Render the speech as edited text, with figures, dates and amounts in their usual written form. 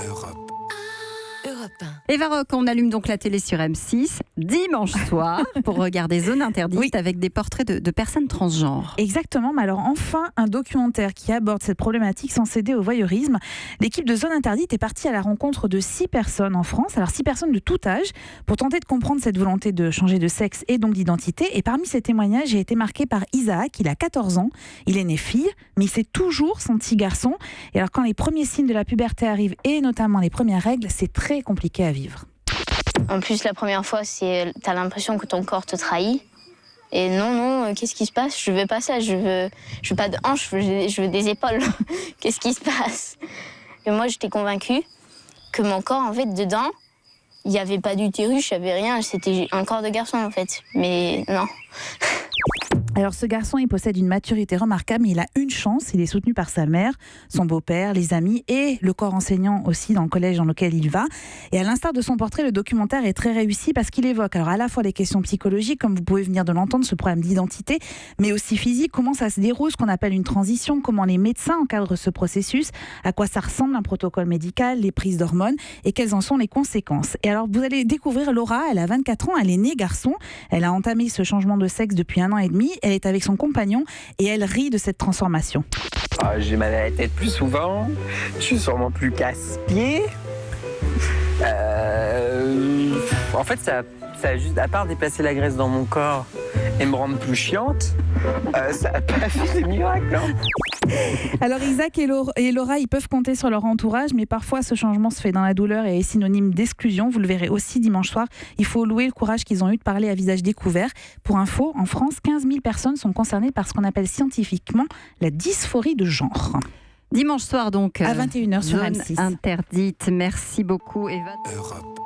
Europe 1. Eva Rock, on allume donc la télé sur M6 dimanche soir pour regarder Zone Interdite avec des portraits de personnes transgenres. Exactement, mais alors enfin un documentaire qui aborde cette problématique sans céder au voyeurisme. L'équipe de Zone Interdite est partie à la rencontre de 6 personnes en France, alors 6 personnes de tout âge, pour tenter de comprendre cette volonté de changer de sexe et donc d'identité. Et parmi ces témoignages, j'ai été marquée par Isaac, il a 14 ans, il est né fille, mais il s'est toujours senti garçon. Et alors quand les premiers signes de la puberté arrivent, et notamment les premières règles, c'est très compliqué à vivre. En plus, la première fois, t'as l'impression que ton corps te trahit. Et non, qu'est-ce qui se passe? Je veux pas ça, je veux pas de hanches, je veux des épaules. Qu'est-ce qui se passe? Et moi, j'étais convaincue que mon corps, en fait, dedans, il n'y avait pas d'utérus, il n'y avait rien. C'était un corps de garçon, en fait. Mais non. Alors ce garçon, il possède une maturité remarquable, mais il a une chance, il est soutenu par sa mère, son beau-père, les amis et le corps enseignant aussi dans le collège dans lequel il va. Et à l'instar de son portrait, le documentaire est très réussi parce qu'il évoque alors à la fois les questions psychologiques, comme vous pouvez venir de l'entendre, ce problème d'identité, mais aussi physique, comment ça se déroule, ce qu'on appelle une transition, comment les médecins encadrent ce processus, à quoi ça ressemble un protocole médical, les prises d'hormones et quelles en sont les conséquences. Et alors vous allez découvrir Laura, elle a 24 ans, elle est née garçon, elle a entamé ce changement de sexe depuis 1 an et demi. Elle est avec son compagnon et elle rit de cette transformation. J'ai mal à la tête plus souvent, je suis sûrement plus casse-pied. En fait, ça a juste, à part déplacer la graisse dans mon corps et me rendre plus chiante, ça n'a pas fait de miracle. Hein. Alors Isaac et Laura, ils peuvent compter sur leur entourage, mais parfois ce changement se fait dans la douleur et est synonyme d'exclusion. Vous le verrez aussi dimanche soir. Il faut louer le courage qu'ils ont eu de parler à visage découvert. Pour info, en France, 15 000 personnes sont concernées par ce qu'on appelle scientifiquement la dysphorie de genre. Dimanche soir donc, à 21h sur Zone M6. Interdite. Merci beaucoup Eva. Europe